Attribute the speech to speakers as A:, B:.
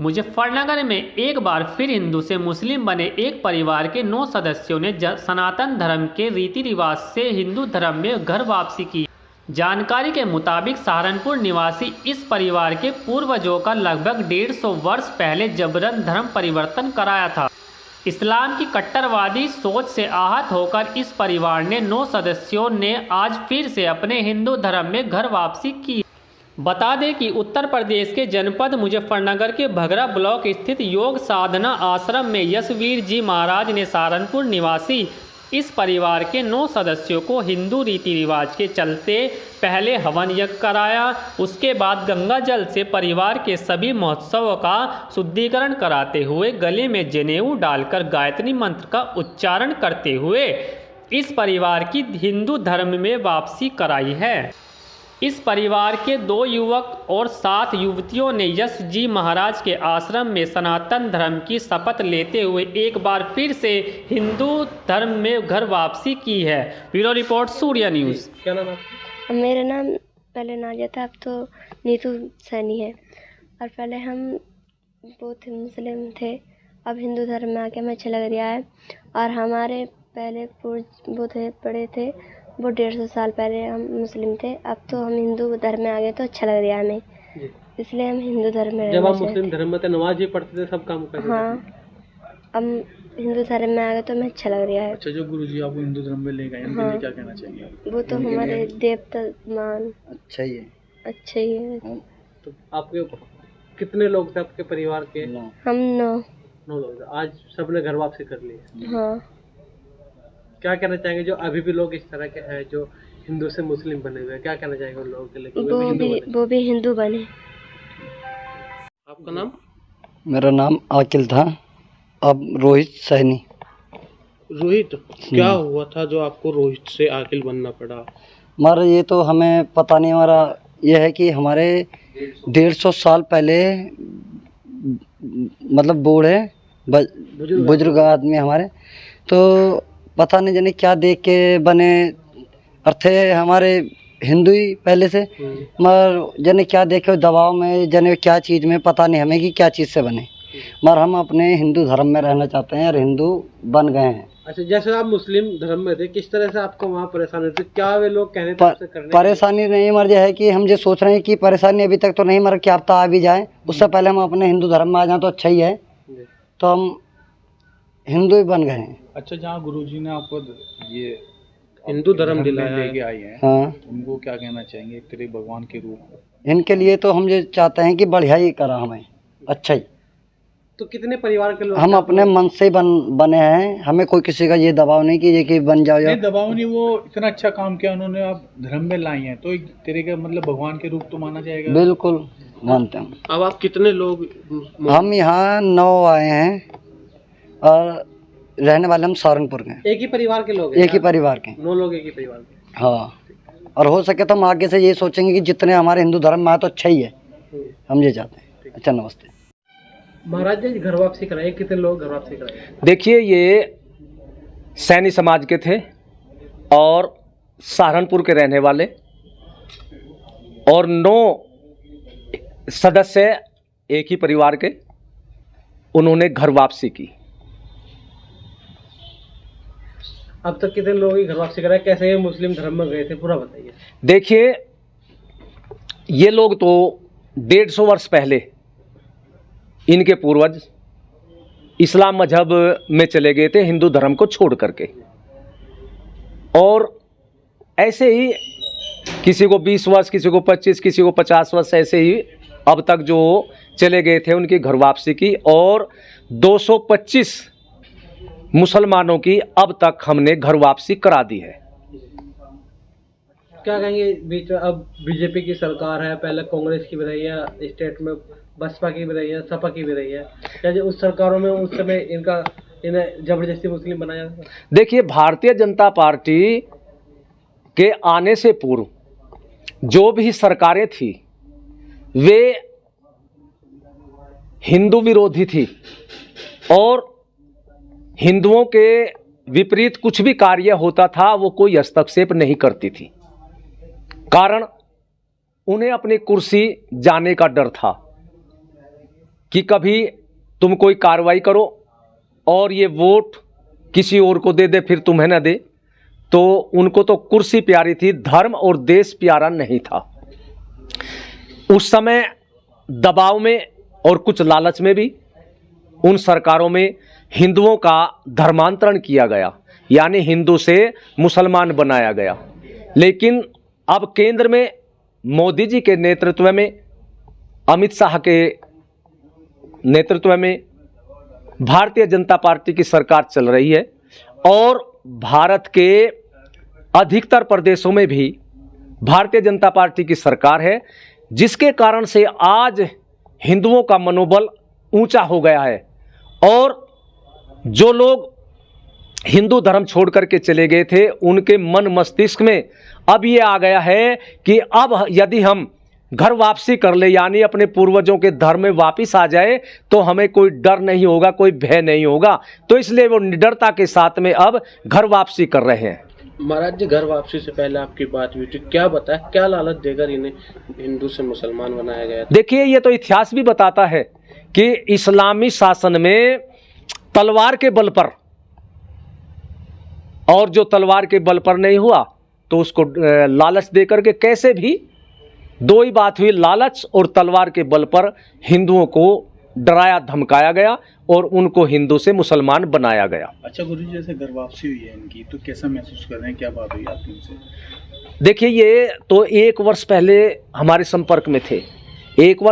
A: मुजफ्फरनगर में एक बार फिर हिंदू से मुस्लिम बने एक परिवार के 9 सदस्यों ने सनातन धर्म के रीति रिवाज से हिंदू धर्म में घर वापसी की। जानकारी के मुताबिक सहारनपुर निवासी इस परिवार के पूर्वजों का लगभग 150 वर्ष पहले जबरन धर्म परिवर्तन कराया था। इस्लाम की कट्टरवादी सोच से आहत होकर इस परिवार ने 9 सदस्यों ने आज फिर से अपने हिंदू धर्म में घर वापसी की। बता दें कि उत्तर प्रदेश के जनपद मुजफ्फरनगर के भगरा ब्लॉक स्थित योग साधना आश्रम में यशवीर जी महाराज ने सहारनपुर निवासी इस परिवार के 9 सदस्यों को हिंदू रीति रिवाज के चलते पहले हवन यज्ञ कराया। उसके बाद गंगा जल से परिवार के सभी महोत्सवों का शुद्धिकरण कराते हुए गले में जनेऊ डालकर गायत्री मंत्र का उच्चारण करते हुए इस परिवार की हिंदू धर्म में वापसी कराई है। इस परिवार के 2 युवक और 7 युवतियों ने यश जी महाराज के आश्रम में सनातन धर्म की शपथ लेते हुए एक बार फिर से हिंदू धर्म में घर वापसी की है। Bureau report Surya news.
B: क्या नाम है?
C: मेरा नाम पहले नाजिया था, अब तो नीतू सैनी है। और पहले हम बहुत मुस्लिम थे, अब हिंदू धर्म में आके हमें अच्छा लग रहा है। और हमारे पहले वो थे बड़े थे, वो 150 साल पहले हम मुस्लिम थे, अब तो हम हिंदू धर्म में आ गए तो अच्छा लग रहा है हमें, इसलिए हम हिंदू धर्म में।
B: जब आप मुस्लिम धर्म में थे, नमाज भी पढ़ते थे, सब काम करते थे।
C: हाँ, अब हिंदू धर्म में आ गए तो हमें अच्छा लग रहा है।
B: अच्छा, जो गुरुजी आपको हिंदू धर्म में ले गए, उनके लिए क्या कहना चाहिए?
C: वो तो हमारे देवता मान
D: अच्छा ही है।
C: अच्छा ही है।
B: तो आपके कितने लोग थे आपके परिवार के?
C: हम
B: 9 लोग। आज सबने घर वापसी कर ली।
C: हाँ।
B: क्या कहना चाहेंगे जो अभी भी लोग इस तरह के हैं जो हिंदू से मुस्लिम बने हुए हैं, क्या कहना चाहेंगे उन लोगों के लिए?
C: वो भी हिंदू बने।
B: आपका नाम?
D: मेरा नाम आकिल था, अब रोहित सैनी।
B: रोहित, क्या हुआ था जो आपको रोहित से आकिल बनना पड़ा?
D: हमारा ये तो हमें पता नहीं। हमारा ये है कि हमारे 150 साल पहले मतलब बूढ़े बुजुर्ग आदमी हमारे, तो पता नहीं जाने क्या देख के बने। अर्थे हमारे हिंदू ही पहले से, मगर जाने क्या देखे दबाव में, जाने क्या चीज़ में, पता नहीं हमें कि क्या चीज़ से बने, मगर हम अपने हिंदू धर्म में रहना चाहते हैं और हिंदू बन गए हैं।
B: अच्छा, जैसे आप मुस्लिम धर्म में थे, किस तरह से आपको वहाँ परेशानी थी? क्या वे लोग कहने
D: परेशानी नहीं, मर है कि हम ये सोच रहे हैं कि परेशानी अभी तक तो नहीं, मगर क्या पता आ भी जाए, उससे पहले हम अपने हिंदू धर्म में आ जाए तो अच्छा ही है, तो हम हिंदू ही बन गए हैं।
E: अच्छा, जहाँ गुरुजी ने आपको ये
B: हिंदू धर्म दिलाया
E: लेके आए हैं,
D: हाँ,
E: उनको क्या कहना चाहेंगे एक तेरे भगवान के रूप?
D: इनके लिए तो हम ये चाहते हैं कि बढ़िया ही करा हमें, अच्छा ही।
B: तो कितने परिवार के लोग?
D: हम अपने मन से बने हैं, हमें कोई किसी का ये दबाव नहीं कि ये कि बन जाओ।
E: नहीं दबाव नहीं, वो इतना अच्छा काम किया उन्होंने, आप धर्म में लाई हैं तो एक तेरे का मतलब भगवान के रूप तो माना जाएगा।
D: बिल्कुल मानते हैं।
B: अब आप कितने लोग?
D: हम यहाँ 9 आए हैं और रहने वाले हम सहारनपुर के।
B: एक ही परिवार के लोग?
D: एक ही परिवार के
B: 9 लोग एक ही परिवार के।
D: हाँ, और हो सके तो हम आगे से ये सोचेंगे कि जितने हमारे हिंदू धर्म में आए तो अच्छा ही है, हम ये चाहते हैं। अच्छा, नमस्ते।
B: महाराज जी, घर वापसी कराए, कितने लोग घर वापसी कराए?
F: देखिए, ये सैनी समाज के थे और सहारनपुर के रहने वाले, और 9 सदस्य एक ही परिवार के, उन्होंने घर वापसी की।
B: अब तक कितने लोग ही घर वापसी कराए? कैसे ये मुस्लिम धर्म में गए थे, पूरा बताइए।
F: देखिए, ये लोग तो 150 वर्ष पहले इनके पूर्वज इस्लाम मजहब में चले गए थे, हिंदू धर्म को छोड़ करके, और ऐसे ही किसी को 20 वर्ष, किसी को 25, किसी को 50 वर्ष, ऐसे ही अब तक जो चले गए थे उनकी घर वापसी की, और 225 मुसलमानों की अब तक हमने घर वापसी करा दी है।
B: क्या कहेंगे, बीच में अब बीजेपी की सरकार है, पहले कांग्रेस की भी रही है, स्टेट में बसपा की भी रही है, सपा की भी रही है, क्या उस सरकारों में उस समय इन्हें जबरदस्ती मुस्लिम बनाया?
F: देखिए, भारतीय जनता पार्टी के आने से पूर्व जो भी सरकारें थी वे हिंदू विरोधी थी और हिंदुओं के विपरीत कुछ भी कार्य होता था वो कोई हस्तक्षेप नहीं करती थी, कारण उन्हें अपनी कुर्सी जाने का डर था। कि कभी तुम कोई कार्रवाई करो और ये वोट किसी और को दे दे फिर तुम्हें न दे, तो उनको तो कुर्सी प्यारी थी, धर्म और देश प्यारा नहीं था। उस समय दबाव में और कुछ लालच में भी उन सरकारों में हिंदुओं का धर्मांतरण किया गया, यानी हिंदू से मुसलमान बनाया गया। लेकिन अब केंद्र में मोदी जी के नेतृत्व में, अमित शाह के नेतृत्व में भारतीय जनता पार्टी की सरकार चल रही है और भारत के अधिकतर प्रदेशों में भी भारतीय जनता पार्टी की सरकार है, जिसके कारण से आज हिंदुओं का मनोबल ऊंचा हो गया है। और जो लोग हिंदू धर्म छोड़ करके चले गए थे, उनके मन मस्तिष्क में अब ये आ गया है कि अब यदि हम घर वापसी कर ले, यानी अपने पूर्वजों के धर्म में वापस आ जाए, तो हमें कोई डर नहीं होगा, कोई भय नहीं होगा। तो इसलिए वो निडरता के साथ में अब घर वापसी कर रहे हैं।
B: महाराज जी, घर वापसी से पहले आपकी बात हुई थी, क्या बताया, क्या लालच देकर इन्हें हिंदू से मुसलमान बनाया गया?
F: देखिए, ये तो इतिहास भी बताता है कि इस्लामी शासन में तलवार के बल पर, और जो तलवार के बल पर नहीं हुआ तो उसको लालच देकर के, कैसे भी दो ही बात हुई, लालच और तलवार के बल पर हिंदुओं को डराया धमकाया गया और उनको हिंदू से मुसलमान बनाया गया।
E: अच्छा गुरुजी, जैसे घर वापसी हुई है इनकी, तो कैसा महसूस कर रहे हैं, क्या बात हुई आपकी इनसे?
F: देखिए, ये तो 1 वर्ष पहले हमारे संपर्क में थे। 1 वर्ष